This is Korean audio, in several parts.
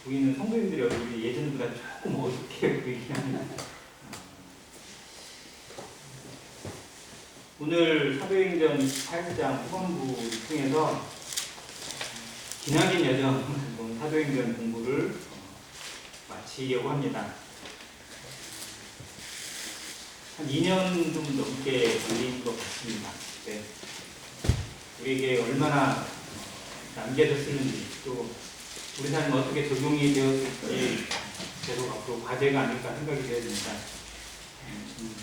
보이는 성도님들이 얼굴이 예전보다 조금 어둡게 보이긴 합니다. 오늘 사도행전 28장 후반부를 통해서 기나긴 여정 사도행전 공부를 마치려고 합니다. 한 2년 좀 넘게 걸린 것 같습니다. 네. 우리에게 얼마나 남겨졌을는지, 또 우리 삶에 어떻게 적용이 되었을지 계속 앞으로 과제가 아닐까 생각이 되어집니다.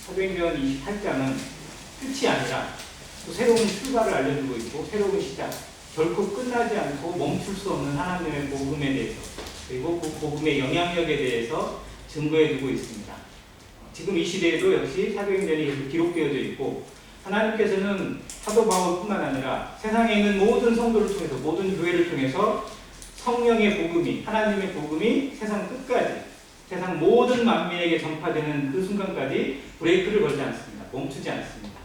사도행전 28장은 끝이 아니라 또 새로운 출발을 알려주고 있고, 새로운 시작, 결코 끝나지 않고 멈출 수 없는 하나님의 복음에 대해서, 그리고 그 복음의 영향력에 대해서 증거해두고 있습니다. 지금 이 시대에도 역시 사도행전이 계속 기록되어져 있고, 하나님께서는 사도 바울뿐만 아니라 세상에 있는 모든 성도를 통해서, 모든 교회를 통해서 성령의 복음이, 하나님의 복음이 세상 끝까지, 세상 모든 만민에게 전파되는 그 순간까지 브레이크를 걸지 않습니다. 멈추지 않습니다.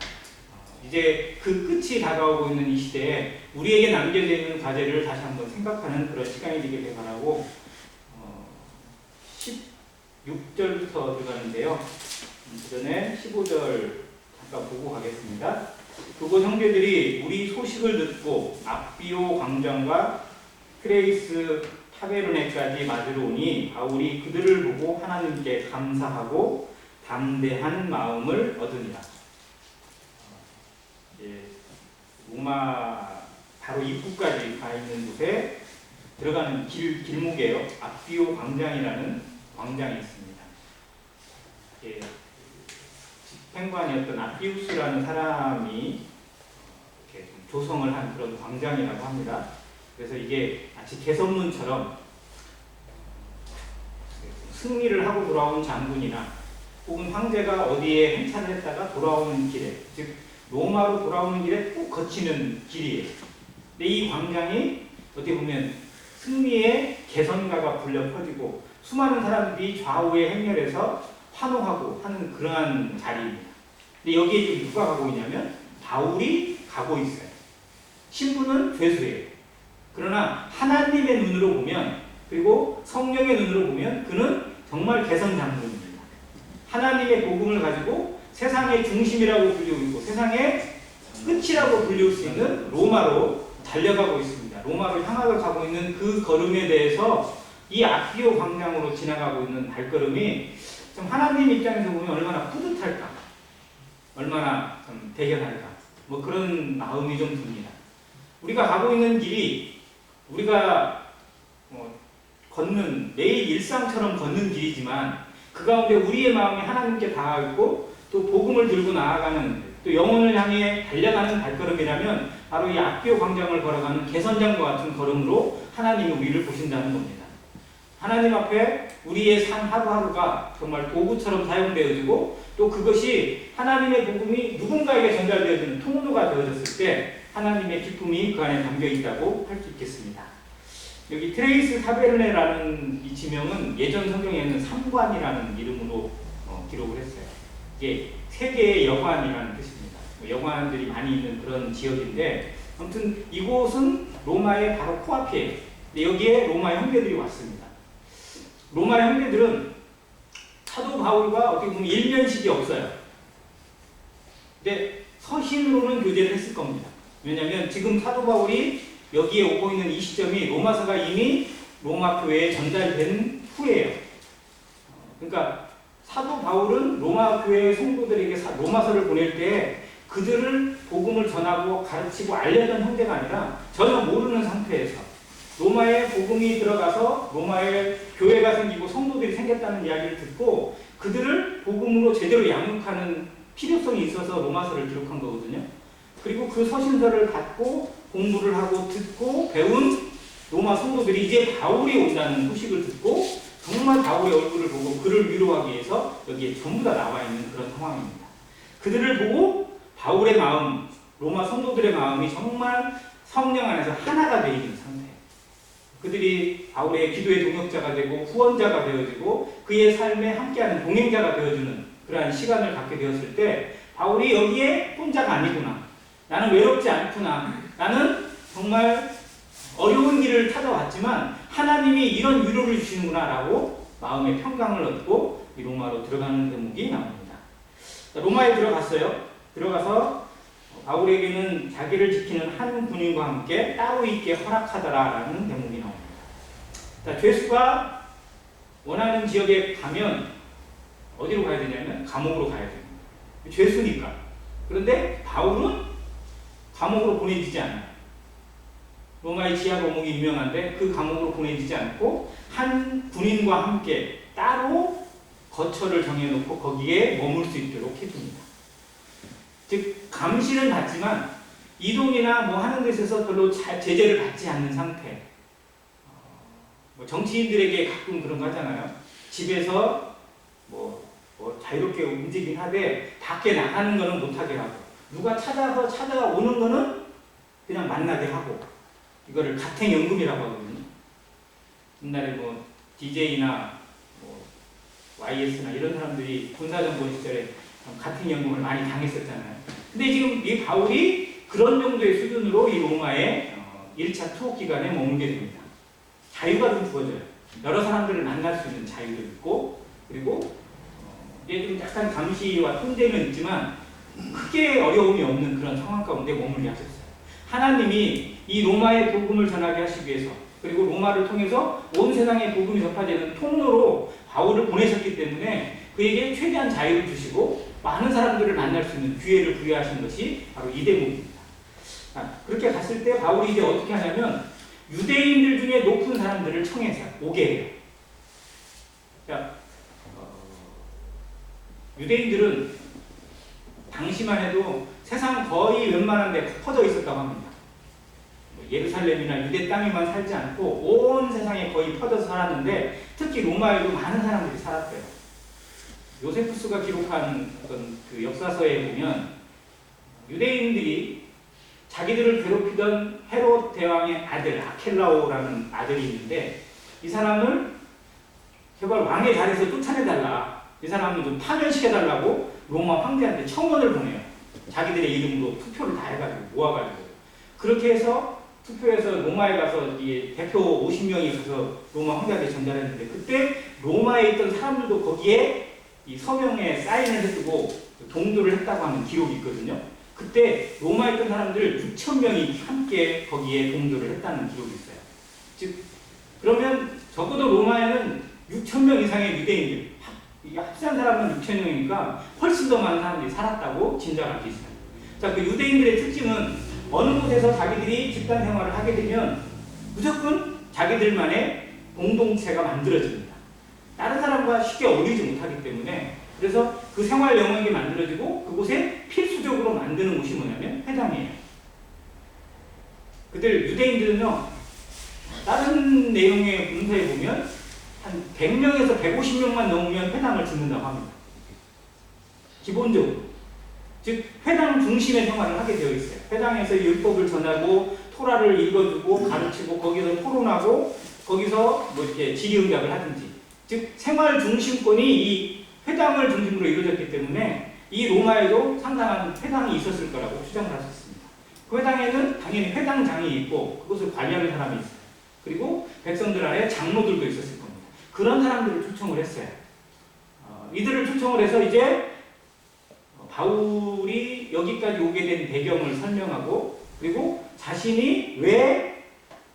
이제 그 끝이 다가오고 있는 이 시대에 우리에게 남겨져 있는 과제를 다시 한번 생각하는 그런 시간이 되길 바라고, 16절부터 들어가는데요. 그 전에 15절 잠깐 보고 가겠습니다. 그곳 형제들이 우리 소식을 듣고 압비오 광장과 크레이스 타베르네까지 맞으러 오니 바울이 그들을 보고 하나님께 감사하고 담대한 마음을 얻으니라. 로마 바로 입구까지 가 있는 곳에 들어가는 길목이에요. 압비오 광장이라는 광장이 있습니다. 집행관이었던 압비우스라는 사람이 이렇게 조성을 한 그런 광장이라고 합니다. 그래서 이게 마치 개선문처럼 승리를 하고 돌아온 장군이나 혹은 황제가 어디에 행차를 했다가 돌아오는 길에, 즉 로마로 돌아오는 길에 꼭 거치는 길이에요. 근데 이 광장이 어떻게 보면 승리의 개선가가 불려 퍼지고 수많은 사람들이 좌우에 행렬해서 환호하고 하는 그러한 자리입니다. 근데 여기에 지금 누가 가고 있냐면 바울이 가고 있어요. 신분은 죄수예요. 그러나 하나님의 눈으로 보면, 그리고 성령의 눈으로 보면 그는 정말 개선 장군입니다. 하나님의 복음을 가지고 세상의 중심이라고 불리고 있고 세상의 끝이라고 불릴 수 있는 로마로 달려가고 있습니다. 로마로 향하여 가고 있는 그 걸음에 대해서 이 압비오 광장으로 지나가고 있는 발걸음이 좀 하나님 입장에서 보면 얼마나 뿌듯할까, 얼마나 좀 대견할까, 뭐 그런 마음이 좀 듭니다. 우리가 가고 있는 길이 우리가 걷는 매일 일상처럼 걷는 길이지만 그 가운데 우리의 마음이 하나님께 닿아 있고 또 복음을 들고 나아가는, 또 영혼을 향해 달려가는 발걸음이라면 바로 이 압비오 광장을 걸어가는 개선장과 같은 걸음으로 하나님이 우리를 보신다는 겁니다. 하나님 앞에 우리의 삶 하루하루가 정말 도구처럼 사용되어지고 또 그것이 하나님의 복음이 누군가에게 전달되어지는 통로가 되어졌을 때 하나님의 기쁨이 그 안에 담겨 있다고 할 수 있겠습니다. 여기 트레이스 타베르네라는 이 지명은 예전 성경에는 삼관이라는 이름으로 기록을 했어요. 이게 세계의 여관이라는 뜻입니다. 여관들이 많이 있는 그런 지역인데, 아무튼 이곳은 로마의 바로 코앞이에요. 근데 여기에 로마의 형제들이 왔습니다. 로마의 형제들은 사도 바울과 어떻게 보면 일면식이 없어요. 근데 서신으로는 교제를 했을 겁니다. 왜냐하면 지금 사도 바울이 여기에 오고 있는 이 시점이 로마서가 이미 로마 교회에 전달된 후예요. 그러니까 사도 바울은 로마 교회의 성도들에게 로마서를 보낼 때 그들을 복음을 전하고 가르치고 알려던 형제가 아니라 전혀 모르는 상태에서 로마에 복음이 들어가서 로마에 교회가 생기고 성도들이 생겼다는 이야기를 듣고 그들을 복음으로 제대로 양육하는 필요성이 있어서 로마서를 기록한 거거든요. 그리고 그 서신서를 받고 공부를 하고 듣고 배운 로마 성도들이 이제 바울이 온다는 소식을 듣고 정말 바울의 얼굴을 보고 그를 위로하기 위해서 여기에 전부 다 나와 있는 그런 상황입니다. 그들을 보고 바울의 마음, 로마 성도들의 마음이 정말 성령 안에서 하나가 되어 있는 상태예요. 그들이 바울의 기도의 동역자가 되고 후원자가 되어지고 그의 삶에 함께하는 동행자가 되어주는 그러한 시간을 갖게 되었을 때 바울이 여기에 혼자가 아니구나, 나는 외롭지 않구나, 나는 정말 어려운 길을 찾아왔지만 하나님이 이런 위로를 주시는구나라고 마음의 평강을 얻고 이 로마로 들어가는 대목이 나옵니다. 로마에 들어갔어요. 들어가서 바울에게는 자기를 지키는 한 군인과 함께 따로 있게 허락하더라라는 대목이 나옵니다. 자, 죄수가 원하는 지역에 가면 어디로 가야 되냐면 감옥으로 가야 됩니다. 죄수니까. 그런데 바울은 감옥으로 보내지지 않아요. 로마의 지하 감옥이 유명한데 그 감옥으로 보내지지 않고 한 군인과 함께 따로 거처를 정해놓고 거기에 머물 수 있도록 해줍니다. 즉 감시는 받지만 이동이나 뭐 하는 것에서 별로 제재를 받지 않는 상태. 뭐 정치인들에게 가끔 그런 거 하잖아요. 집에서 뭐 자유롭게 움직이긴 하되 밖에 나가는 거는 못하게 하고 누가 찾아가 오는 거는 그냥 만나게 하고 이거를 가택연금이라고 하거든요. 옛날에 뭐 DJ나 뭐 YS나 이런 사람들이 군사정권 시절에 가택연금을 많이 당했었잖아요. 근데 지금 이 바울이 그런 정도의 수준으로 이 로마의 1차 투옥 기간에 머물게 됩니다. 자유가 좀 주어져요. 여러 사람들을 만날 수 있는 자유도 있고 그리고 이제 좀 약간 감시와 통제는 있지만 크게 어려움이 없는 그런 상황 가운데 머물게 하셨어요. 하나님이 이 로마의 복음을 전하게 하시기 위해서 그리고 로마를 통해서 온 세상에 복음이 전파되는 통로로 바울을 보내셨기 때문에 그에게 최대한 자유를 주시고 많은 사람들을 만날 수 있는 기회를 부여하신 것이 바로 이 대목입니다. 그렇게 갔을 때 바울이 이제 어떻게 하냐면 유대인들 중에 높은 사람들을 청해서 오게 해요. 자, 유대인들은 당시만 해도 세상 거의 웬만한 데 퍼져 있었다고 합니다. 예루살렘이나 유대 땅에만 살지 않고 온 세상에 거의 퍼져서 살았는데 특히 로마에도 많은 사람들이 살았대요. 요세푸스가 기록한 어떤 그 역사서에 보면 유대인들이 자기들을 괴롭히던 헤롯 대왕의 아들 아켈라오라는 아들이 있는데 이 사람을 제발 왕의 자리에서 쫓아내달라. 이 사람을 좀 파면시켜달라고 로마 황제한테 청원을 보내요. 자기들의 이름으로 투표를 다 해가지고 모아가지고 그렇게 해서 투표해서 로마에 가서 이 대표 50명이 가서 로마 황제한테 전달했는데 그때 로마에 있던 사람들도 거기에 이 서명에 사인을 해두고 동조를 했다고 하는 기록이 있거든요. 그때 로마에 있던 사람들 6,000명이 함께 거기에 동조를 했다는 기록이 있어요. 즉 그러면 적어도 로마에는 6,000명 이상의 유대인들 합산 사람은 6,000명이니까 훨씬 더 많은 사람들이 살았다고 짐작할 수 있어요. 자, 그 유대인들의 특징은 어느 곳에서 자기들이 집단 생활을 하게 되면 무조건 자기들만의 공동체가 만들어집니다. 다른 사람과 쉽게 어울리지 못하기 때문에 그래서 그 생활 영역이 만들어지고 그곳에 필수적으로 만드는 곳이 뭐냐면 회당이에요. 그들 유대인들은요 다른 내용의 문서에 보면 한 100명에서 150명만 넘으면 회당을 짓는다고 합니다. 기본적으로. 즉 회당 중심의 생활을 하게 되어 있어요. 회당에서 율법을 전하고 토라를 읽어주고 가르치고 거기서 토론하고 거기서 뭐 이렇게 질의응답을 하든지 즉 생활 중심권이 이 회당을 중심으로 이루어졌기 때문에 이 로마에도 상당한 회당이 있었을 거라고 추정을 할 수 있습니다. 그 회당에는 당연히 회당장이 있고 그것을 관리하는 사람이 있어요. 그리고 백성들 안에 장로들도 있었을 겁니다. 그런 사람들을 초청을 했어요. 이들을 초청을 해서 이제 바울이 여기까지 오게 된 배경을 설명하고 그리고 자신이 왜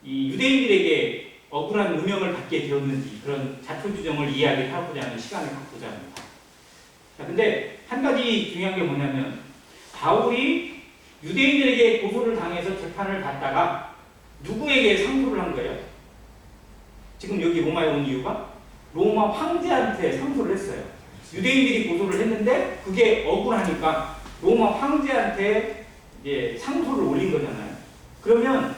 이 유대인들에게 억울한 누명을 받게 되었는지 그런 자초지종을 이야기하고자 하는 시간을 갖고자 합니다. 자, 근데 한 가지 중요한 게 뭐냐면 바울이 유대인들에게 고소를 당해서 재판을 받다가 누구에게 상소를 한 거예요? 지금 여기 로마에 온 이유가 로마 황제한테 상소를 했어요. 유대인들이 고소를 했는데 그게 억울하니까 로마 황제한테 이제 상소를 올린 거잖아요. 그러면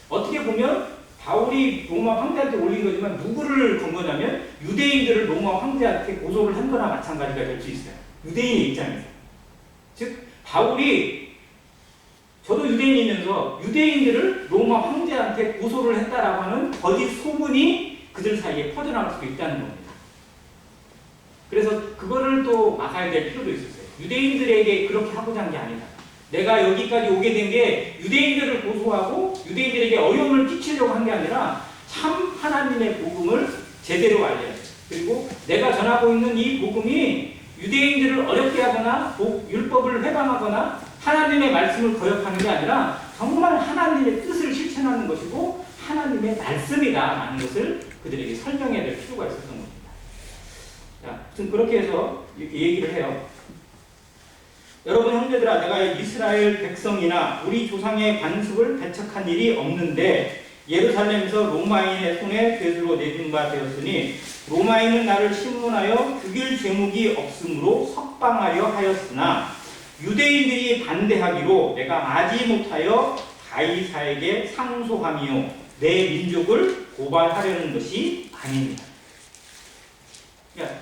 어떻게 보면 바울이 로마 황제한테 올린 거지만 누구를 건 거냐면 유대인들을 로마 황제한테 고소를 한 거나 마찬가지가 될 수 있어요. 유대인의 입장에서. 즉 바울이 저도 유대인이면서 유대인들을 로마 황제한테 고소를 했다라고 하는 거짓 소문이 그들 사이에 퍼져나갈 수도 있다는 겁니다. 그래서 그거를 또 막아야 될 필요도 있었어요. 유대인들에게 그렇게 하고자 한 게 아니다. 내가 여기까지 오게 된 게 유대인들을 고소하고 유대인들에게 어려움을 끼치려고 한 게 아니라 참 하나님의 복음을 제대로 알려야 돼요. 그리고 내가 전하고 있는 이 복음이 유대인들을 어렵게 하거나 율법을 회방하거나 하나님의 말씀을 거역하는 게 아니라 정말 하나님의 뜻을 실천하는 것이고 하나님의 말씀이다라는 것을 그들에게 설명해야 될 필요가 있었던 겁니다. 자, 그렇게 해서 이렇게 얘기를 해요. 여러분 형제들아, 내가 이스라엘 백성이나 우리 조상의 관습을 배척한 일이 없는데 예루살렘에서 로마인의 손에 죄수로 내준 바 되었으니 로마인은 나를 신문하여 죽일 죄목이 없으므로 석방하려 하였으나 유대인들이 반대하기로 내가 마지 못하여 가이사에게 상소함이요 내 민족을 고발하려는 것이 아닙니다. 그러니까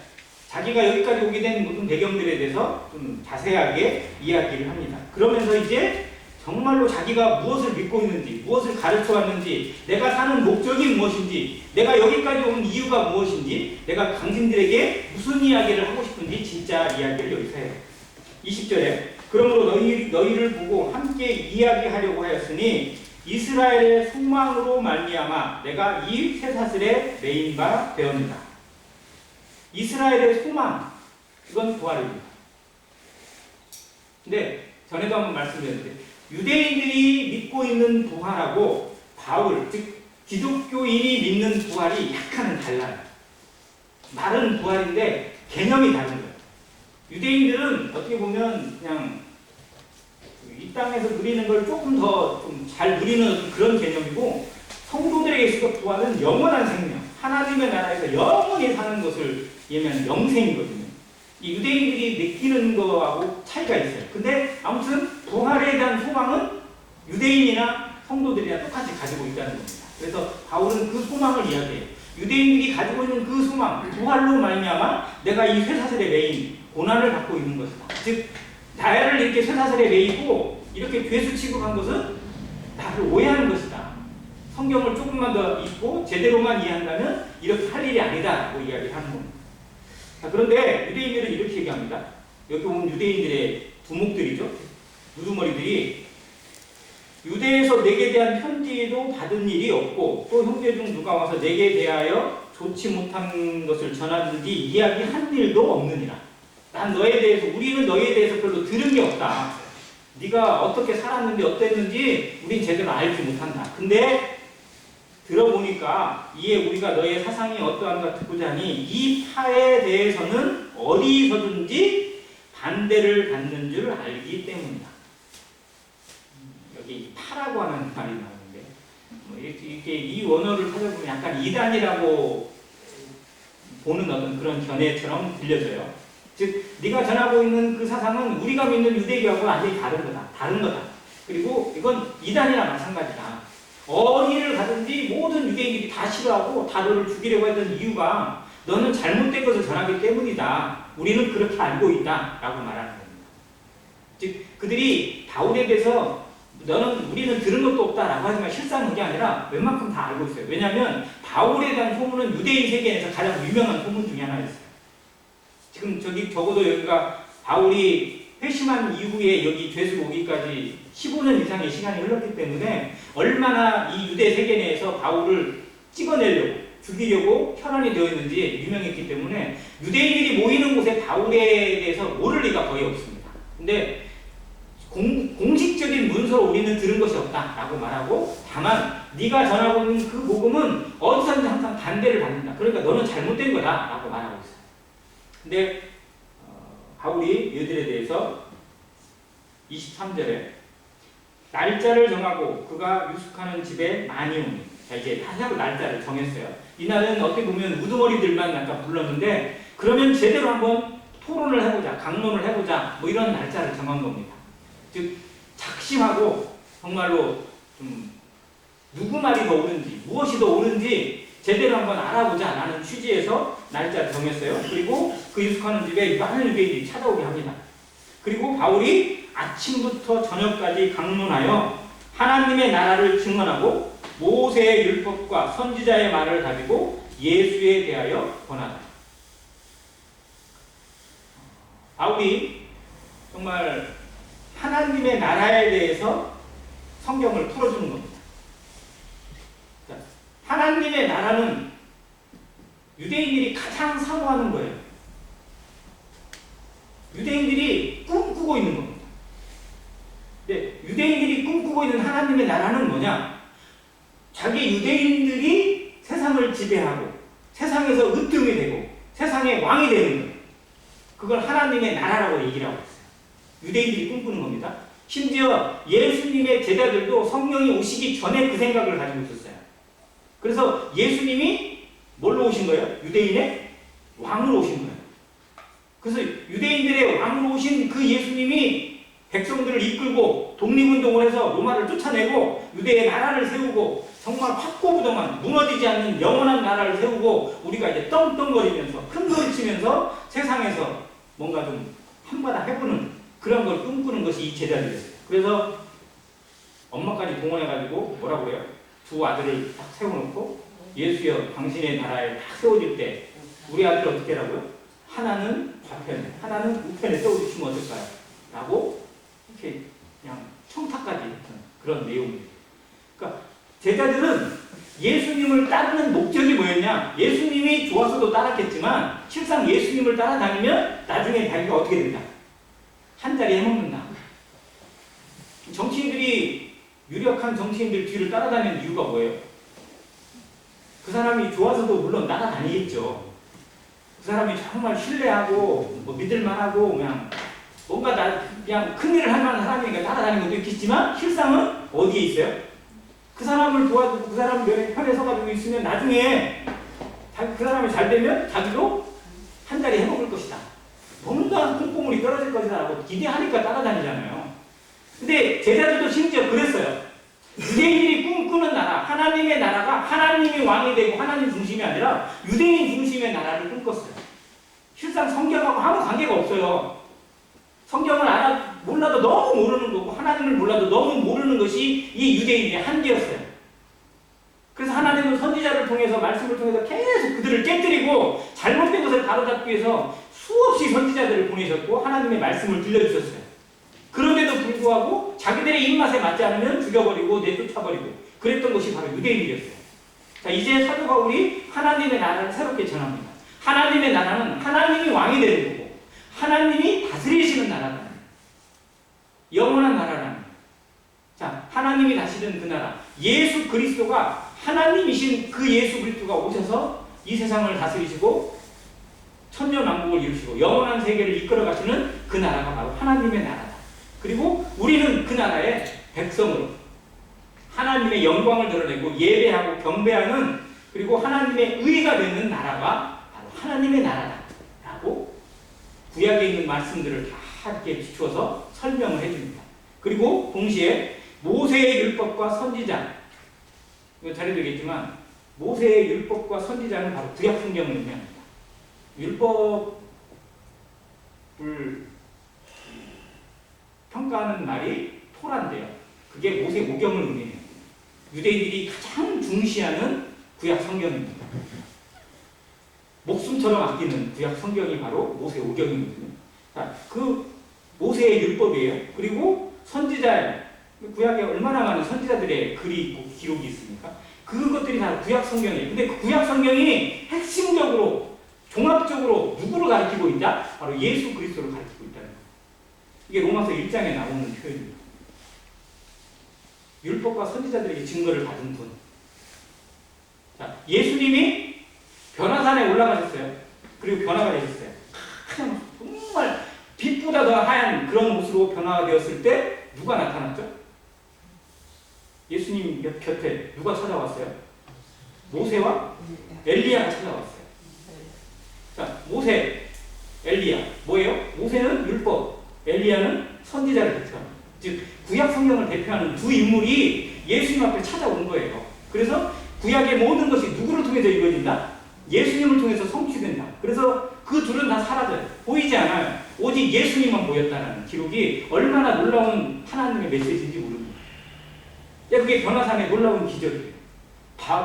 자기가 여기까지 오게 된 모든 배경들에 대해서 좀 자세하게 이야기를 합니다. 그러면서 이제 정말로 자기가 무엇을 믿고 있는지, 무엇을 가르쳐 왔는지, 내가 사는 목적이 무엇인지, 내가 여기까지 온 이유가 무엇인지, 내가 당신들에게 무슨 이야기를 하고 싶은지 진짜 이야기를 여기서 해요. 20절에 그러므로 너희를 보고 함께 이야기하려고 하였으니 이스라엘의 소망으로 말미암아 내가 이 쇠사슬에 매인 바 되었느니라. 이스라엘의 소망, 이건 부활입니다. 근데 전에도 한번 말씀드렸는데 유대인들이 믿고 있는 부활하고 바울, 즉 기독교인이 믿는 부활이 약간은 달라요. 말은 부활인데 개념이 다른 거예요. 유대인들은 어떻게 보면 그냥 이 땅에서 누리는 걸 조금 더 좀 잘 누리는 그런 개념이고 성도들에게 있어서 부활은 영원한 생명, 하나님의 나라에서 영원히 사는 것을 얘기하는 영생이거든요. 이 유대인들이 느끼는 거하고 차이가 있어요. 근데 아무튼 부활에 대한 소망은 유대인이나 성도들이나 똑같이 가지고 있다는 겁니다. 그래서 바울은 그 소망을 이야기해요. 유대인들이 가지고 있는 그 소망, 부활로 말미암아 내가 이 쇠사슬에 매인 고난을 받고 있는 것이다. 즉 나를 이렇게 쇠사슬에 매이고 이렇게 죄수 취급한 것은 나를 오해하는 것이다. 성경을 조금만 더 읽고 제대로만 이해한다면 이렇게 할 일이 아니다라고 이야기를 하는 겁니다. 자, 그런데 유대인들은 이렇게 얘기합니다. 여기 온 유대인들의 두목들이죠. 누두머리들이 유대에서 내게 대한 편지도 받은 일이 없고 또 형제 중 누가 와서 내게 대하여 좋지 못한 것을 전하든지 이야기한 일도 없느니라. 난 너에 대해서, 우리는 너에 대해서 별로 들은 게 없다. 네가 어떻게 살았는지 어땠는지 우린 제대로 알지 못한다. 근데 들어보니까 이에 우리가 너의 사상이 어떠한가 듣고자 하니 이 파에 대해서는 어디서든지 반대를 받는 줄 알기 때문이다. 여기 파라고 하는 말이 나오는데 이렇게 이 원어를 찾아보면 약간 이단이라고 보는 어떤 그런 견해처럼 들려져요. 즉 네가 전하고 있는 그 사상은 우리가 믿는 유대교하고 완전히 다른 거다. 그리고 이건 이단이나 마찬가지다. 어디를 가든지 모든 유대인들이 다 싫어하고 다 너를 죽이려고 했던 이유가 너는 잘못된 것을 전하기 때문이다. 우리는 그렇게 알고 있다. 라고 말하는 겁니다. 즉 그들이 바울에 대해서 우리는 들은 것도 없다라고 하지만 실상은 그게 아니라 웬만큼 다 알고 있어요. 왜냐하면 바울에 대한 소문은 유대인 세계에서 가장 유명한 소문 중에 하나였어요. 지금 적어도 여기가 바울이 회심한 이후에 여기 죄수 오기까지 15년 이상의 시간이 흘렀기 때문에 얼마나 이 유대 세계 내에서 바울을 찍어내려고 죽이려고 혈안이 되어 있는지 유명했기 때문에 유대인들이 모이는 곳에 바울에 대해서 모를 리가 거의 없습니다. 근데 공식적인 문서로 우리는 들은 것이 없다라고 말하고 다만 네가 전하고 있는 그 복음은 어디서든지 항상 반대를 받는다. 그러니까 너는 잘못된 거다라고 말하고 있어요. 근데 바울이 이들에 대해서 23절에 날짜를 정하고 그가 유숙하는 집에 많이 오니 자 이제 하자고 날짜를 정했어요. 이날은 어떻게 보면 우두머리들만 약간 불렀는데 그러면 제대로 한번 토론을 해보자, 강론을 해보자 뭐 이런 날짜를 정한 겁니다. 즉 작심하고 정말로 좀 누구 말이 더 옳은지 무엇이 더 옳은지 제대로 한번 알아보자 라는 취지에서 날짜를 정했어요. 그리고 그 유숙하는 집에 많은 유대인들이 찾아오게 합니다. 그리고 바울이 아침부터 저녁까지 강론하여 하나님의 나라를 증언하고 모세의 율법과 선지자의 말을 가지고 예수에 대하여 권하다. 바울이 정말 하나님의 나라에 대해서 성경을 풀어주는 겁니다. 하나님의 나라는 유대인들이 가장 사모하는 거예요. 유대인들이 꿈꾸고 있는 겁니다. 근데 유대인들이 꿈꾸고 있는 하나님의 나라는 뭐냐? 자기 유대인들이 세상을 지배하고 세상에서 으뜸이 되고 세상의 왕이 되는 거예요. 그걸 하나님의 나라라고 얘기를 하고 있어요. 유대인들이 꿈꾸는 겁니다. 심지어 예수님의 제자들도 성령이 오시기 전에 그 생각을 가지고 있었어요. 그래서 예수님이 뭘로 오신 거예요? 유대인의 왕으로 오신 거예요. 그래서 유대인들의 왕으로 오신 그 예수님이 백성들을 이끌고 독립운동을 해서 로마를 쫓아내고 유대의 나라를 세우고 정말 확고부동한 무너지지 않는 영원한 나라를 세우고 우리가 이제 떵떵거리면서 큰소리치면서 세상에서 뭔가 좀 한바다 해보는 그런 걸 꿈꾸는 것이 이 제자들이었어요. 그래서 엄마까지 동원해가지고 뭐라고 해요? 두 아들을 딱 세워놓고 예수여 당신의 나라에 딱 세워질 때 우리 아들 어떻게 하라고요? 하나는 좌편에 하나는 우편에 세워주시면 어떨까요? 라고 이렇게 그냥 청탁까지 했던 그런 내용입니다. 그러니까 제자들은 예수님을 따르는 목적이 뭐였냐? 예수님이 좋아서도 따랐겠지만 실상 예수님을 따라다니면 나중에 자기가 어떻게 된다? 한 자리 해먹는다. 정치인들이 유력한 정치인들 뒤를 따라다니는 이유가 뭐예요? 그 사람이 좋아서도 물론 따라다니겠죠. 그 사람이 정말 신뢰하고 뭐 믿을만하고 그냥 뭔가 그냥 큰일을 할 만한 사람이니까 따라다니는 것도 있겠지만 실상은 어디에 있어요? 그 사람을 도와주고 그 사람 편에 서가지고 있으면 나중에 그 사람이 잘 되면 자기도 한 자리 해먹을 것이다. 뭔가 콩고물이 떨어질 것이다 라고 기대하니까 따라다니잖아요. 근데 제자들도 심지어 그랬어요. 유대인들이 꿈꾸는 나라, 하나님의 나라가 하나님이 왕이 되고 하나님 중심이 아니라 유대인 중심의 나라를 꿈꿨어요. 실상 성경하고 아무 관계가 없어요. 성경을 몰라도 너무 모르는 거고 하나님을 몰라도 너무 모르는 것이 이 유대인의 한계였어요. 그래서 하나님은 선지자를 통해서 말씀을 통해서 계속 그들을 깨뜨리고 잘못된 것을 바로잡기 위해서 수없이 선지자들을 보내셨고 하나님의 말씀을 들려주셨어요. 그런데도 불구하고 자기들의 입맛에 맞지 않으면 죽여버리고 내쫓아버리고 그랬던 것이 바로 유대인이었어요. 자, 이제 사도 바울이 하나님의 나라를 새롭게 전합니다. 하나님의 나라는 하나님이 왕이 되는 거고 하나님이 다스리시는 나라라는 거예요. 영원한 나라라는 거예요. 자, 하나님이 다스리는 그 나라, 예수 그리스도가 하나님이신 그 예수 그리스도가 오셔서 이 세상을 다스리시고 천년왕국을 이루시고 영원한 세계를 이끌어 가시는 그 나라가 바로 하나님의 나라다. 그리고 우리는 그 나라의 백성으로 하나님의 영광을 드러내고 예배하고 경배하는 그리고 하나님의 의가 되는 나라가 바로 하나님의 나라다라고 구약에 있는 말씀들을 다 이렇게 비추어서 설명을 해줍니다. 그리고 동시에 모세의 율법과 선지자, 이거 잘해드리겠지만 모세의 율법과 선지자는 바로 구약 성경을 의미합니다. 율법을 평가하는 말이 토라인데요. 그게 모세 오경을 의미해요. 유대인들이 가장 중시하는 구약 성경입니다. 목숨처럼 아끼는 구약 성경이 바로 모세 오경이거든요. 자, 그 모세의 율법이에요. 그리고 선지자의 구약에 얼마나 많은 선지자들의 글이 있고 기록이 있습니까? 그것들이 다 구약 성경이에요. 근데 그 구약 성경이 핵심적으로 종합적으로 누구를 가리키고 있다? 바로 예수 그리스도를 가리키고 있다는 거예요. 이게 로마서 1장에 나오는 표현입니다. 율법과 선지자들에게 증거를 받은 분. 자, 예수님이 변화산에 올라가셨어요. 그리고 변화가 되셨어요. 그냥 정말 빛보다 더 하얀 그런 옷으로 변화가 되었을 때 누가 나타났죠? 예수님 곁에 누가 찾아왔어요? 모세와 엘리야가 찾아왔어요. 자, 모세, 엘리야 뭐예요? 모세는 율법, 엘리야는 선지자를 대표합니다. 즉 구약 성경을 대표하는 두 인물이 예수님 앞에 찾아온 거예요. 그래서 구약의 모든 것이 누구를 통해서 이루어진다? 예수님을 통해서 성취된다. 그래서 그 둘은 다 사라져요. 보이지 않아요. 오직 예수님만 보였다는 기록이 얼마나 놀라운 하나님의 메시지인지 모릅니다. 그게 변화산의 놀라운 기적이에요.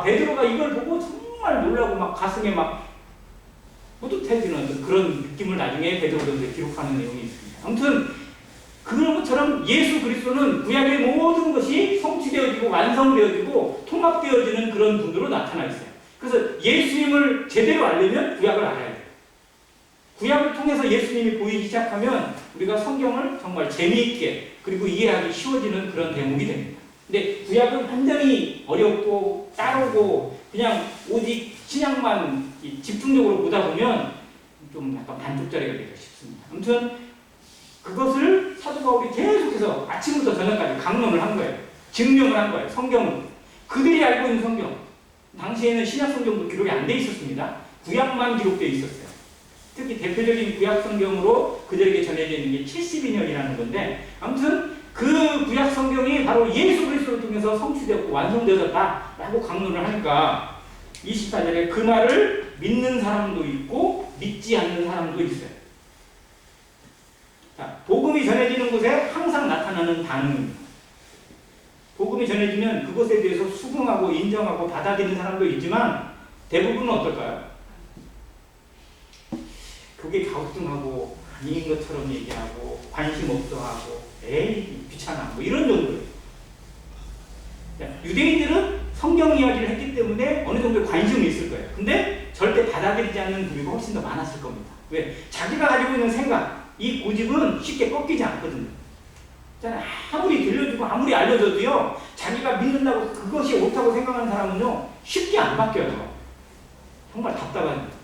베드로가 이걸 보고 정말 놀라고 막 가슴에 막 뿌듯해지는 그런 느낌을 나중에 베드로전서에 기록하는 내용이 있습니다. 아무튼 그런 것처럼 예수 그리스도는 구약의 모든 것이 성취되어지고 완성되어지고 통합되어지는 그런 분으로 나타나 있어요. 그래서 예수님을 제대로 알려면 구약을 알아야 돼요. 구약을 통해서 예수님이 보이기 시작하면 우리가 성경을 정말 재미있게 그리고 이해하기 쉬워지는 그런 대목이 됩니다. 근데 구약은 완전히 어렵고 따르고 그냥 오직 신약만 집중적으로 보다 보면 좀 약간 반쪽짜리가 되기가 쉽습니다. 아무튼 그것을 사도 바울이 계속해서 아침부터 저녁까지 강론을 한 거예요. 증명을 한 거예요. 성경은. 그들이 알고 있는 성경. 당시에는 신약 성경도 기록이 안 돼 있었습니다. 구약만 기록되어 있었어요. 특히 대표적인 구약 성경으로 그들에게 전해져 있는 게 70인역이라는 건데, 아무튼 그 구약 성경이 바로 예수 그리스도를 통해서 성취되었고 완성되어졌다라고 강론을 하니까 24절에 그 말을 믿는 사람도 있고 믿지 않는 사람도 있어요. 자, 복음이 전해지는 곳에 항상 나타나는 반응입니다. 복음이 전해지면 그것에 대해서 수긍하고 인정하고 받아들이는 사람도 있지만 대부분은 어떨까요? 그게 갸우뚱하고 아닌 것처럼 얘기하고 관심 없어하고 에이 귀찮아 뭐 이런 정도예요. 유대인들은 성경 이야기를 했기 때문에 어느 정도 관심이 있을 거예요. 근데 절대 받아들이지 않는 부류가 훨씬 더 많았을 겁니다. 왜? 자기가 가지고 있는 생각, 이 고집은 쉽게 꺾이지 않거든요. 아무리 들려주고 아무리 알려줘도요, 자기가 믿는다고 그것이 옳다고 생각하는 사람은요 쉽게 안 바뀌어요. 정말 답답합니다.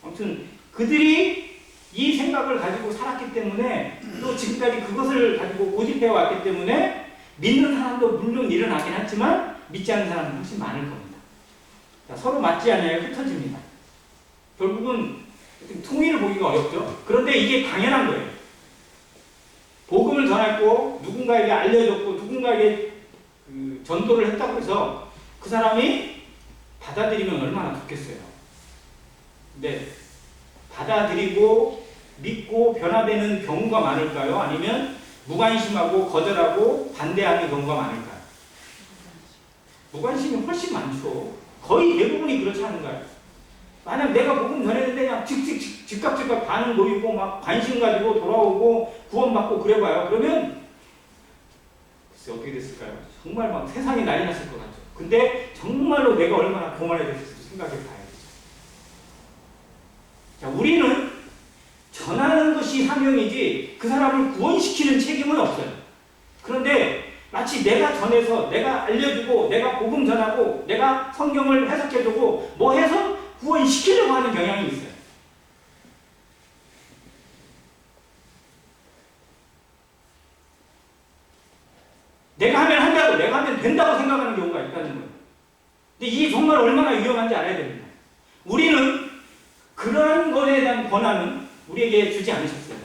아무튼 그들이 이 생각을 가지고 살았기 때문에 또 지금까지 그것을 가지고 고집해 왔기 때문에 믿는 사람도 물론 일어나긴 하지만 믿지 않는 사람은 훨씬 많을 겁니다. 자, 서로 맞지 않아야 흩어집니다. 결국은 통일을 보기가 어렵죠. 그런데 이게 당연한 거예요. 복음을 전했고 누군가에게 알려줬고 누군가에게 전도를 했다고 해서 그 사람이 받아들이면 얼마나 좋겠어요. 근데 받아들이고 믿고 변화되는 경우가 많을까요? 아니면 무관심하고 거절하고 반대하는 경우가 많을까요? 무관심이 훨씬 많죠. 거의 대부분이 그렇지 않은가요? 만약 내가 복음 전했는데 그냥 즉각 반응 보이고 막 관심 가지고 돌아오고 구원받고 그래봐요. 그러면 글쎄 어떻게 됐을까요? 정말 막 세상이 난리 났을 것 같죠. 근데 정말로 내가 얼마나 교만해졌을지 생각해 봐야죠. 자, 우리는 전하는 것이 사명이지 그 사람을 구원시키는 책임은 없어요. 그런데 마치 내가 전해서 내가 알려주고 내가 복음 전하고 내가 성경을 해석해주고 뭐 해서 구원시키려고 하는 경향이 있어요. 내가 하면 한다고 내가 하면 된다고 생각하는 경우가 있다는 거예요. 근데 이게 정말 얼마나 위험한지 알아야 됩니다. 우리는 그러한 것에 대한 권한은 우리에게 주지 않으셨어요.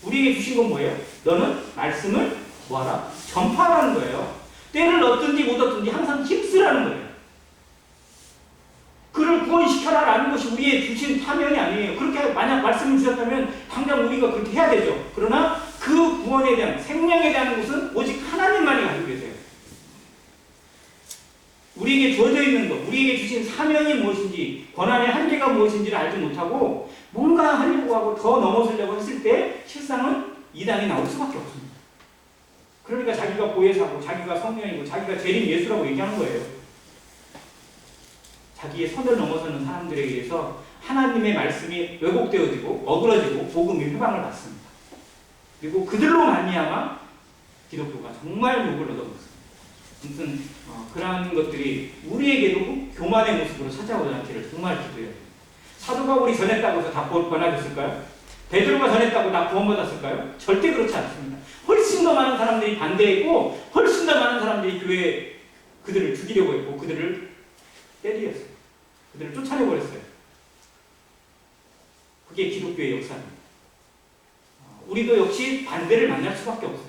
우리에게 주신 건 뭐예요? 너는 말씀을 뭐하라? 전파하라는 거예요. 때를 얻든지 못 얻든지 항상 힘쓰라는 거예요. 그를 구원시켜라라는 것이 우리의 주신 사명이 아니에요. 그렇게 만약 말씀을 주셨다면 당장 우리가 그렇게 해야 되죠. 그러나 그 구원에 대한 생명에 대한 것은 오직 하나님만이 가지고 계세요. 우리에게 주어져 있는 것, 우리에게 주신 사명이 무엇인지, 권한의 한계가 무엇인지를 알지 못하고 뭔가 하려고 하고 더 넘어서려고 했을 때 실상은 이단이 나올 수밖에 없습니다. 그러니까 자기가 보혜사고 자기가 성령이고 자기가 재림 예수라고 얘기하는 거예요. 자기의 선을 넘어서는 사람들에 의해서 하나님의 말씀이 왜곡되어지고 어그러지고 복음이 회방을 받습니다. 그리고 그들로 말미암아 기독교가 정말 욕을 얻어먹습니다. 아무튼 그러한 것들이 우리에게도 교만의 모습으로 찾아오지 않기를 정말 기도해요. 사도 바울이 전했다고 해서 다 변화됐을까요? 베드로가 전했다고 다 구원받았을까요? 절대 그렇지 않습니다. 훨씬 더 많은 사람들이 반대했고 훨씬 더 많은 사람들이 교회에 그들을 죽이려고 했고 그들을 때리었어요. 그들을 쫓아내버렸어요. 그게 기독교의 역사입니다. 우리도 역시 반대를 만날 수밖에 없어요.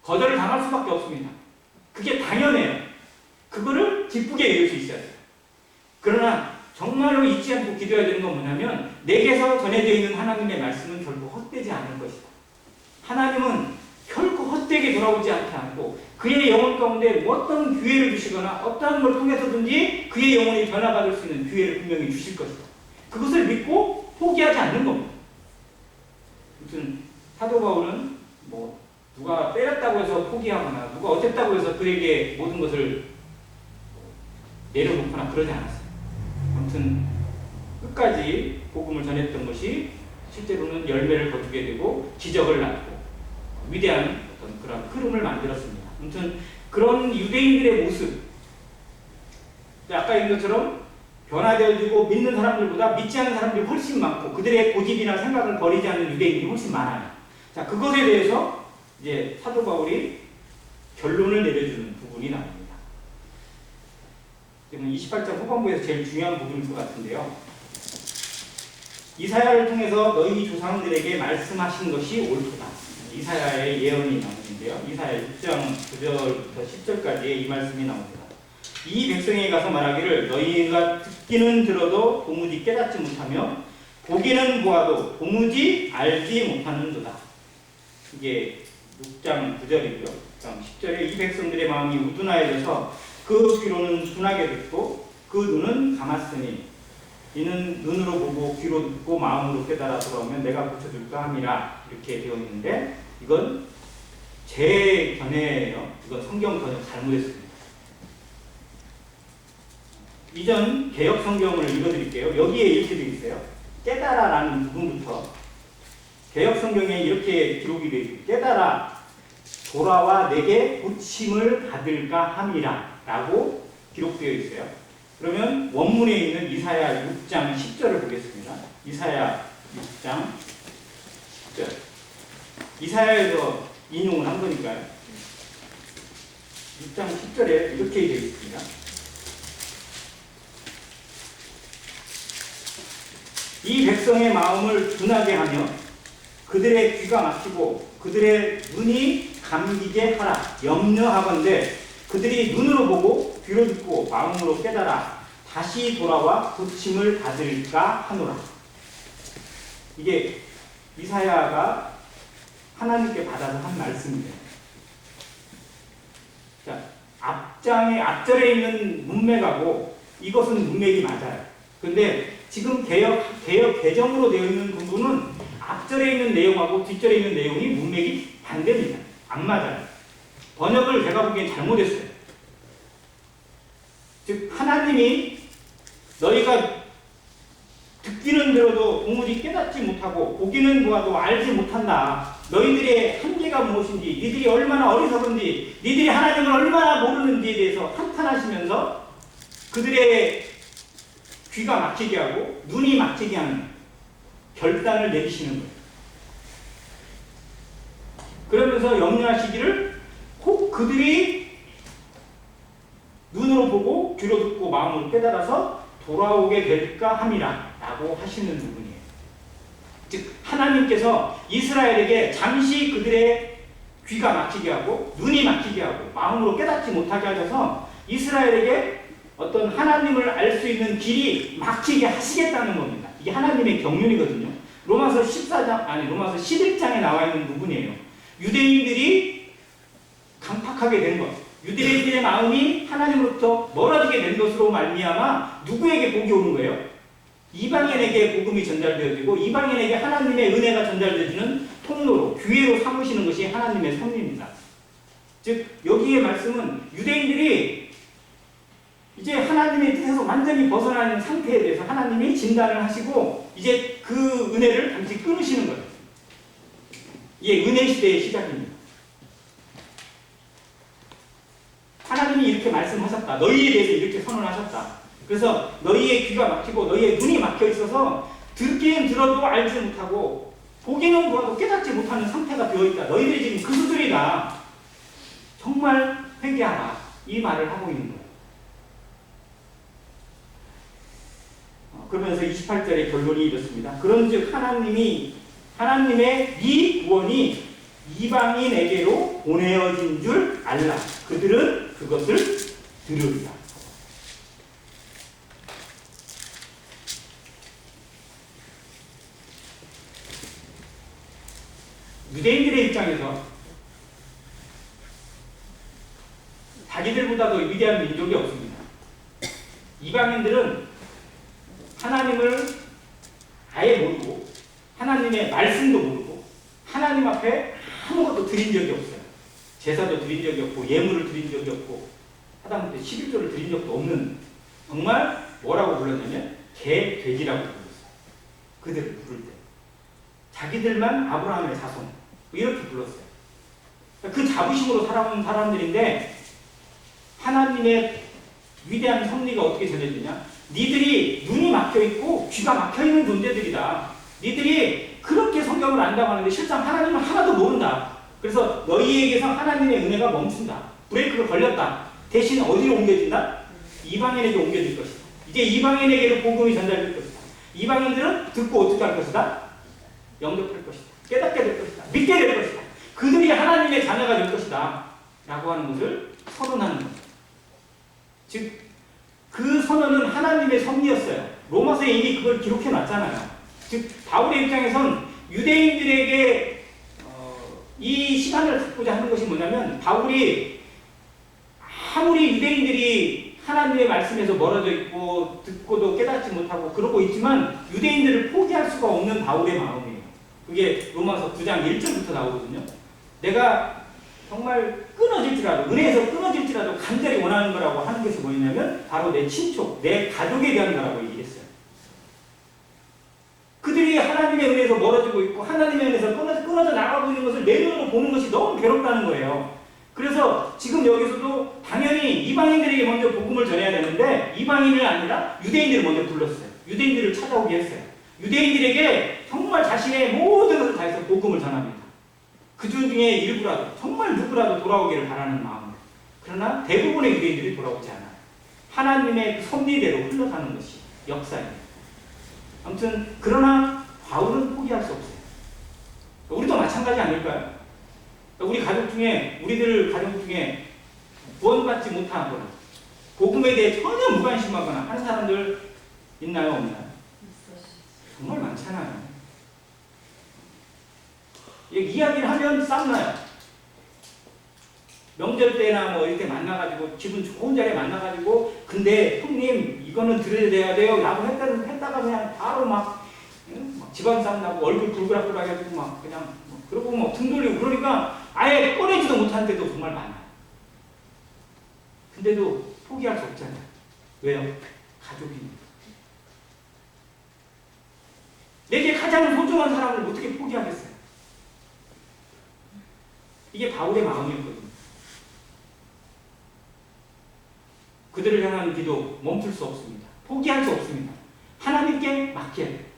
거절을 당할 수밖에 없습니다. 그게 당연해요. 그거를 기쁘게 이길 수 있어야 돼요. 그러나 정말로 잊지 않고 기도해야 되는 건 뭐냐면 내게서 전해져 있는 하나님의 말씀은 결코 헛되지 않을 것이다. 하나님은 결코 헛되게 돌아오지 않게 않고 그의 영혼 가운데 어떤 기회를 주시거나 어떠한 걸 통해서든지 그의 영혼이 변화받을 수 있는 기회를 분명히 주실 것이다. 그것을 믿고 포기하지 않는 겁니다. 아무튼 사도 바울은 뭐 누가 때렸다고 해서 포기하거나 누가 어쨌다고 해서 그에게 모든 것을 내려놓거나 그러지 않았어요. 아무튼 끝까지 복음을 전했던 것이 실제로는 열매를 거두게 되고 기적을 낳고 위대한 어떤 그런 흐름을 만들었습니다. 아무튼 그런 유대인들의 모습, 아까 얘기한 것처럼 변화되어지고 믿는 사람들보다 믿지 않는 사람들이 훨씬 많고 그들의 고집이나 생각을 버리지 않는 유대인들이 훨씬 많아요. 자, 그것에 대해서 이제 사도 바울이 결론을 내려주는 부분이 나옵니다. 지금 28장 후반부에서 제일 중요한 부분일 것 같은데요. 이사야를 통해서 너희 조상들에게 말씀하신 것이 옳도다. 이사야의 예언이 나오는데요. 이사야 6장 9절부터 10절까지의 이 말씀이 나옵니다. 이 백성에게 가서 말하기를 너희가 듣기는 들어도 도무지 깨닫지 못하며 보기는 보아도 도무지 알지 못하는도다. 이게 6장 9절이고요. 6장 10절에 이 백성들의 마음이 우둔하여져서 그 귀로는 둔하게 듣고 그 눈은 감았으니 이는 눈으로 보고 귀로 듣고 마음으로 깨달아 돌아오면 내가 고쳐줄까 함이라 이렇게 되어 있는데 이건 제 견해예요. 이건 성경 번역 잘못했습니다. 이전 개역 성경을 읽어드릴게요. 여기에 이렇게 되어 있어요. 깨달아라는 부분부터 개역 성경에 이렇게 기록이 되어 있어요. 깨달아 돌아와 내게 고침을 받을까 함이라 라고 기록되어 있어요. 그러면 원문에 있는 이사야 6장 10절을 보겠습니다. 이사야 6장 10절. 이사야에서 인용을 한 거니까요. 6장 10절에 이렇게 되어 있습니다. 이 백성의 마음을 둔하게 하며 그들의 귀가 막히고 그들의 눈이 감기게 하라. 염려하건대 그들이 눈으로 보고 귀로 듣고 마음으로 깨달아 다시 돌아와 고침을 받을까 하노라. 이게 이사야가 하나님께 받아서 한 말씀이에요. 자, 앞절에 있는 문맥하고 이것은 문맥이 맞아요. 근데 지금 개정으로 되어 있는 부분은 앞절에 있는 내용하고 뒷절에 있는 내용이 문맥이 반대입니다. 안 맞아요. 번역을 제가 보기엔 잘못했어요. 즉 하나님이 너희가 듣기는 들어도 도무지 깨닫지 못하고 보기는 보아도 알지 못한다. 너희들의 한계가 무엇인지, 니들이 얼마나 어리석은지, 니들이 하나님을 얼마나 모르는지에 대해서 한탄하시면서 그들의 귀가 막히게 하고 눈이 막히게 하는 결단을 내리시는 거예요. 그러면서 염려하시기를 혹 그들이 눈으로 보고 귀로 듣고 마음으로 깨달아서 돌아오게 될까 함이라 라고 하시는 부분이에요. 즉 하나님께서 이스라엘에게 잠시 그들의 귀가 막히게 하고 눈이 막히게 하고 마음으로 깨닫지 못하게 하셔서 이스라엘에게 어떤 하나님을 알 수 있는 길이 막히게 하시겠다는 겁니다. 이게 하나님의 경륜이거든요. 로마서 11장에 나와 있는 부분이에요. 유대인들이 강팍하게 된 것, 유대인들의 마음이 하나님으로부터 멀어지게 된 것으로 말미암아 누구에게 복이 오는 거예요? 이방인에게 복음이 전달되어지고 이방인에게 하나님의 은혜가 전달되어지는 통로로, 기회로 삼으시는 것이 하나님의 섭리입니다. 즉 여기의 말씀은 유대인들이 이제 하나님의 뜻에서 완전히 벗어나는 상태에 대해서 하나님이 진단을 하시고 이제 그 은혜를 잠시 끊으시는 거예요. 이게 은혜 시대의 시작입니다. 하나님이 이렇게 말씀하셨다. 너희에 대해서 이렇게 선언하셨다. 그래서 너희의 귀가 막히고 너희의 눈이 막혀 있어서 듣기는 들어도 알지 못하고 보기는 보아도 깨닫지 못하는 상태가 되어 있다. 너희들이 지금 그 수준이다. 정말 회개하라. 이 말을 하고 있는 거예요. 그러면서 28절의 결론이 이렇습니다. 그런즉 하나님의 이 구원이 이방인에게로 보내어진 줄 알라. 그들은 그것을 들으리라. 유대인들의 입장에서 자기들보다도 위대한 민족이 없습니다. 이방인들은 하나님을 아예 모르고 하나님의 말씀도 모르고 하나님 앞에 아무것도 드린 적이 없어요. 제사도 드린 적이 없고 예물을 드린 적이 없고 하다못해 11조를 드린 적도 없는, 정말 뭐라고 불렀냐면 개, 돼지라고 불렀어요. 그들을 부를 때 자기들만 아브라함의 자손 이렇게 불렀어요. 그 자부심으로 살아온 사람들인데 하나님의 위대한 섭리가 어떻게 전해지냐? 니들이 눈이 막혀있고 귀가 막혀있는 존재들이다. 니들이 그렇게 성경을 안다고 하는데 실상 하나님은 하나도 모른다. 그래서 너희에게서 하나님의 은혜가 멈춘다. 브레이크가 걸렸다. 대신 어디로 옮겨진다? 이방인에게 옮겨질 것이다. 이제 이방인에게로 복음이 전달될 것이다. 이방인들은 듣고 어떻게 할 것이다? 영접할 것이다. 깨닫게 될 것이다. 믿게 될 것이다. 그들이 하나님의 자녀가 될 것이다. 라고 하는 것을 선언하는 겁니다. 즉, 그 선언은 하나님의 섭리였어요. 로마서에 이미 그걸 기록해 놨잖아요. 즉, 바울의 입장에선 유대인들에게 이 시간을 갖고자 하는 것이 뭐냐면, 바울이 아무리 유대인들이 하나님의 말씀에서 멀어져 있고 듣고도 깨닫지 못하고 그러고 있지만 유대인들을 포기할 수가 없는 바울의 마음이에요. 그게 로마서 9장 1절부터 나오거든요. 내가 정말 끊어질지라도, 은혜에서 끊어질지라도 간절히 원하는 거라고 하는 것이 뭐냐면 바로 내 친족, 내 가족에 대한 거라고 얘기했어요. 그들이 하나님의 은혜에서 멀어지고 있고 하나님의 은혜에서 끊어져 나가고 있는 것을 내 눈으로 보는 것이 너무 괴롭다는 거예요. 그래서 지금 여기서도 당연히 이방인들에게 먼저 복음을 전해야 되는데 이방인을 아니라 유대인들을 먼저 불렀어요. 유대인들을 찾아오게 했어요. 유대인들에게 정말 자신의 모든 것을 다해서 복음을 전합니다. 그 중에 일부라도, 정말 누구라도 돌아오기를 바라는 마음으로. 그러나 대부분의 유대인들이 돌아오지 않아요. 하나님의 그 섭리대로 흘러가는 것이 역사입니다. 아무튼 그러나 바울은 포기할 수 없어요. 우리도 마찬가지 아닐까요? 우리 가족 중에, 우리들 가족 중에 구원받지 못하거나 복음에 대해 전혀 무관심하거나 하는 사람들 있나요? 없나요? 정말 많잖아요. 이야기를 하면 쌈나요. 명절 때나 뭐 이렇게 만나가지고 기분 좋은 자리에 만나가지고 근데 형님 이거는 들어야 돼요 라고 했다가 그냥 바로 막 집안 싸움 나고 얼굴 굴그락굴락 해가지고 막 그냥 그러고 뭐 등 돌리고 그러니까 아예 꺼내지도 못할 때도 정말 많아요. 근데도 포기할 수 없잖아요. 왜요? 가족이니까. 내게 가장 소중한 사람을 어떻게 포기하겠어요? 이게 바울의 마음이었거든요. 그들을 향한 기도 멈출 수 없습니다. 포기할 수 없습니다. 하나님께 맡겨야 돼요.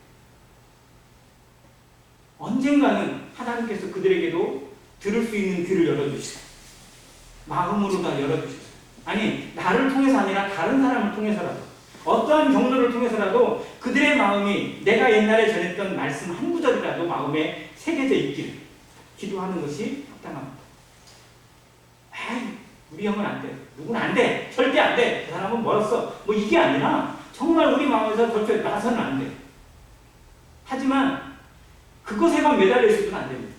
언젠가는 하나님께서 그들에게도 들을 수 있는 귀를 열어주시고 마음으로 다 열어주시고 아니 나를 통해서 아니라 다른 사람을 통해서라도 어떠한 경로를 통해서라도 그들의 마음이 내가 옛날에 전했던 말씀 한 구절이라도 마음에 새겨져 있기를 기도하는 것이 합당합니다. 에이, 우리 형은 안 돼. 누구는 안 돼. 절대 안 돼. 그 사람은 멀었어. 뭐 이게 아니라 정말 우리 마음에서 절대 나서는 안 돼. 하지만 그것에만 매달려 있어서는 안 됩니다.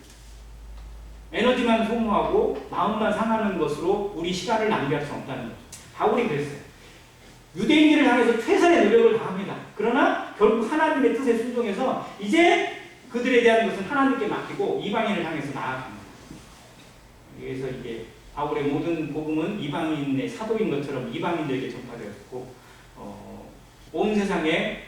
에너지만 소모하고 마음만 상하는 것으로 우리 시간을 낭비할 수 없다는 거죠. 바울이 그랬어요. 유대인들을 향해서 최선의 노력을 다합니다. 그러나 결국 하나님의 뜻에 순종해서 이제 그들에 대한 것은 하나님께 맡기고 이방인을 향해서 나아갑니다. 그래서 이게 바울의 모든 복음은 이방인의 사도인 것처럼 이방인들에게 전파되었고 온 세상의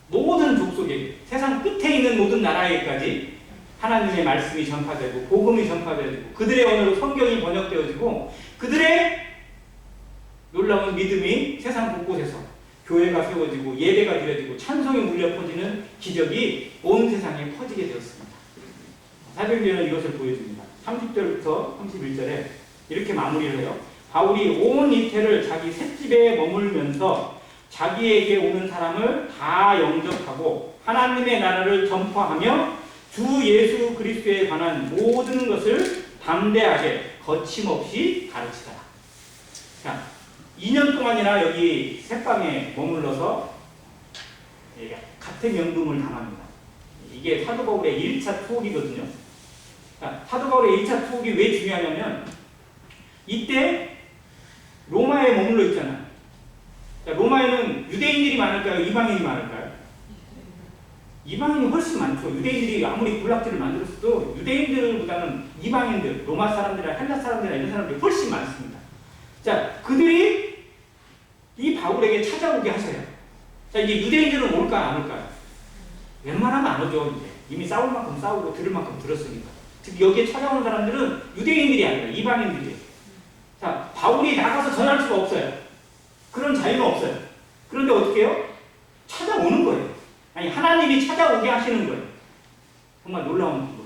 모든 족속에 세상 끝에 있는 모든 나라에까지 하나님의 말씀이 전파되고 복음이 전파되고 그들의 언어로 성경이 번역되어지고 그들의 놀라운 믿음이 세상 곳곳에서 교회가 세워지고 예배가 드려지고 찬송이 울려 퍼지는 기적이 온 세상에 퍼지게 되었습니다. 사도행전은 이것을 보여줍니다. 30절부터 31절에 이렇게 마무리를 해요. 바울이 온 이태를 자기 셋집에 머물면서 자기에게 오는 사람을 다 영접하고 하나님의 나라를 전파하며 주 예수 그리스도에 관한 모든 것을 담대하게 거침없이 가르치더라. 자, 2년 동안이나 여기 새방에 머물러서 같은 연금을 당합니다. 이게 사도 바울의 1차 투옥이거든요. 자, 사도 바울의 1차 투옥이 왜 중요하냐면 이때 로마에 머물러 있잖아요. 자, 로마에는 유대인들이 많을까요? 이방인이 많을까요? 이방인이 훨씬 많죠. 유대인들이 아무리 군락지를 만들었어도 유대인들보다는 이방인들, 로마 사람들이나 헬라 사람들이나 이런 사람들이 훨씬 많습니다. 자, 그들이 이 바울에게 찾아오게 하셔요. 자, 이제 유대인들은 올까 안 올까요? 웬만하면 안 오죠. 이제 이미 싸울 만큼 싸우고 들을 만큼 들었으니까. 즉 여기에 찾아오는 사람들은 유대인들이 아니라 이방인들이에요. 자, 바울이 나가서 전할 수가 없어요. 그런 자유는 없어요. 그런데 어떻게 해요? 찾아오는 거예요. 아니, 하나님이 찾아오게 하시는 거예요. 정말 놀라운 방법.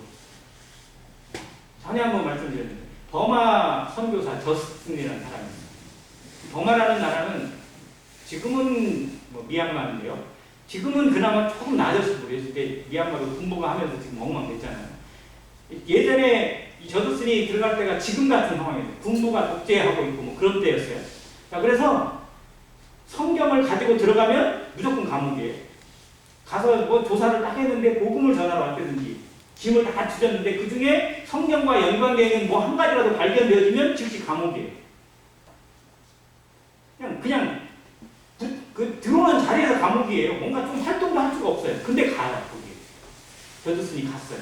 전에 한번 말씀드렸는데 버마 선교사 저스틴이라는 사람이 있어요. 버마라는 나라는 지금은 뭐 미얀마인데요. 지금은 그나마 조금 나아졌을 모르겠어요. 근데 미얀마도 군부가 하면서 지금 엉망됐잖아요. 예전에 이 저스틴이 들어갈 때가 지금 같은 상황이에요. 군부가 독재하고 있고 뭐 그런 때였어요. 자, 그래서 성경을 가지고 들어가면 무조건 감옥이에요. 가서 뭐 조사를 딱 했는데 복음을 전하러 왔다든지 짐을 다 뒤졌는데 그 중에 성경과 연관되어 있는 뭐 한 가지라도 발견되어지면 즉시 감옥이에요. 그냥 그 들어오는 자리에서 감옥이에요. 뭔가 좀 활동도 할 수가 없어요. 근데 가요, 거기. 저드슨이 갔어요.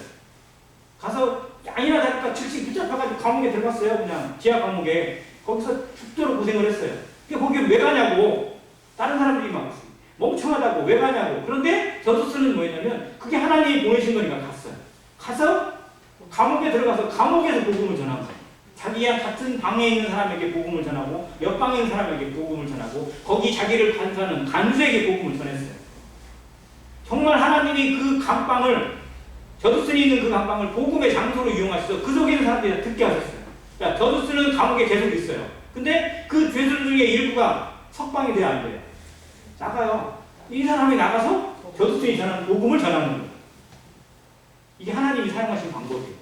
가서 아니나 다를까 즉시 붙잡혀가지고 감옥에 들어갔어요. 그냥 지하 감옥에. 거기서 죽도록 고생을 했어요. 근데 거기를 왜 가냐고. 다른 사람들이 막 멍청하다고 왜 가냐고. 그런데 저드슨은 뭐였냐면 그게 하나님이 보내신 거니까 갔어요. 가서 감옥에 들어가서 감옥에서 복음을 전한 거예요. 자기와 같은 방에 있는 사람에게 복음을 전하고 옆방에 있는 사람에게 복음을 전하고 거기 자기를 간수하는 간수에게 복음을 전했어요. 정말 하나님이 그 감방을 저두슨이 있는 그 감방을 복음의 장소로 이용하셔서 그 속에 있는 사람들이 듣게 하셨어요. 자, 저두슨은 감옥에 계속 있어요. 근데 그 죄들 중에 일부가 석방이 돼야 안 돼요. 작아요. 이 사람이 나가서 저두슨이 전하는 복음을 전하는 거예요. 이게 하나님이 사용하신 방법이에요.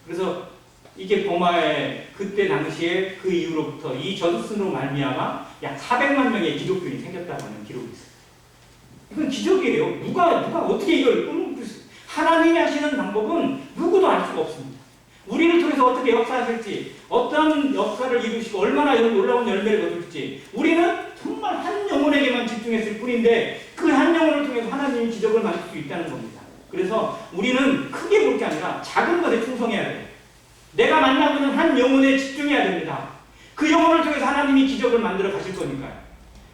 그래서 이게 버마의 그때 당시에 그 이후로부터 이 저두슨으로 말미암아 약 400만 명의 기독교인이 생겼다고 하는 기록이 있어요. 이건 기적이에요. 누가 어떻게 이걸 끊을 수 있어요? 하나님이 하시는 방법은 누구도 알 수가 없습니다. 우리를 통해서 어떻게 역사하실지, 어떤 역사를 이루시고 얼마나 놀라운 열매를 거둘지 우리는 정말 한 영혼에게만 집중했을 뿐인데 그 한 영혼을 통해서 하나님이 기적을 만들 수 있다는 겁니다. 그래서 우리는 크게 볼 게 아니라 작은 것에 충성해야 돼요. 내가 만나고 있는 한 영혼에 집중해야 됩니다. 그 영혼을 통해서 하나님이 기적을 만들어 가실 거니까요.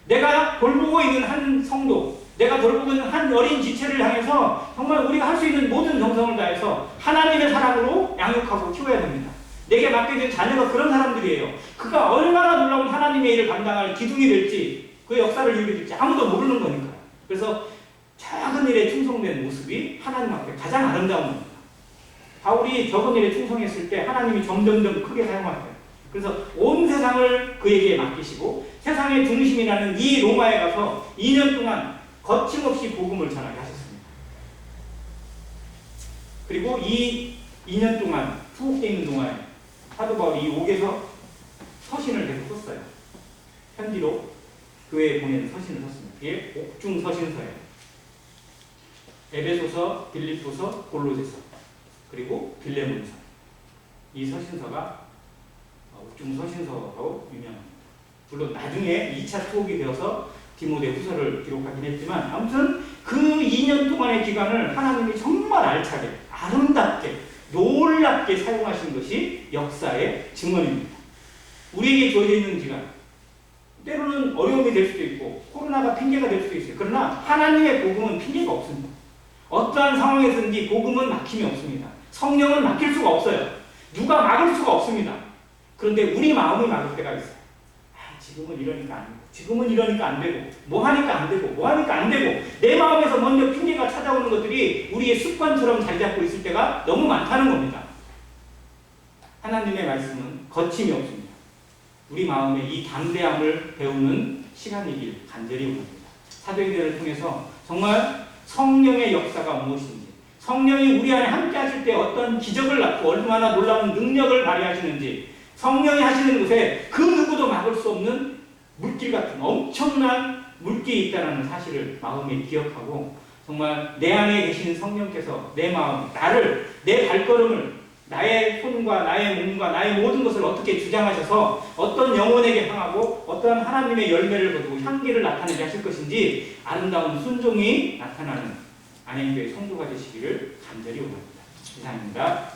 내가 돌보고 있는 한 성도, 내가 돌보고 있는 한 어린 지체를 향해서 정말 우리가 할 수 있는 모든 정성을 다해서 하나님의 사랑으로 양육하고 키워야 됩니다. 내게 맡겨진 자녀가 그런 사람들이에요. 그가 얼마나 놀라운 하나님의 일을 감당할 기둥이 될지, 그 역사를 이루게 될지 아무도 모르는 거니까요. 그래서 작은 일에 충성된 모습이 하나님 앞에 가장 아름다운 겁니다. 바울이 적은 일에 충성했을 때 하나님이 점점점 크게 사용할 거예요. 그래서 온 세상을 그에게 맡기시고 세상의 중심이라는 이 로마에 가서 2년 동안 거침없이 복음을 전하게 하셨습니다. 그리고 이 2년 동안 투옥되어 있는 동안에 사도 바울이 이 옥에서 서신을 계속 썼어요. 편지로 교회에 보내는 서신을 썼습니다. 이게 옥중 서신서예요. 에베소서, 빌립보서, 골로새서 그리고 빌레몬서. 이 서신서가 옥중 서신서로 유명합니다. 물론 나중에 2차 투옥이 되어서 디모데 후서를 기록하긴 했지만 아무튼 그 2년 동안의 기간을 하나님이 정말 알차게, 아름답게, 놀랍게 사용하신 것이 역사의 증언입니다. 우리에게 주어져 있는 기간, 때로는 어려움이 될 수도 있고 코로나가 핑계가 될 수도 있어요. 그러나 하나님의 복음은 핑계가 없습니다. 어떠한 상황에서든지 복음은 막힘이 없습니다. 성령은 막힐 수가 없어요. 누가 막을 수가 없습니다. 그런데 우리 마음이 막을 때가 있어요. 지금은 이러니까 안 되고, 지금은 이러니까 안 되고, 뭐 하니까 안 되고, 뭐 하니까 안 되고, 내 마음에서 먼저 핑계가 찾아오는 것들이 우리의 습관처럼 자리 잡고 있을 때가 너무 많다는 겁니다. 하나님의 말씀은 거침이 없습니다. 우리 마음에 이 담대함을 배우는 시간이길 간절히 원합니다. 사도행전을 통해서 정말 성령의 역사가 무엇인지, 성령이 우리 안에 함께 하실 때 어떤 기적을 낳고 얼마나 놀라운 능력을 발휘하시는지, 성령이 하시는 곳에 그 누구도 막을 수 없는 물길 같은 엄청난 물길이 있다는 사실을 마음에 기억하고 정말 내 안에 계신 성령께서 내 마음, 나를, 내 발걸음을, 나의 손과 나의 몸과 나의 모든 것을 어떻게 주장하셔서 어떤 영혼에게 향하고 어떤 하나님의 열매를 거두고 향기를 나타내게 하실 것인지 아름다운 순종이 나타나는 안양교회 성도가 되시기를 간절히 원합니다. 이상입니다.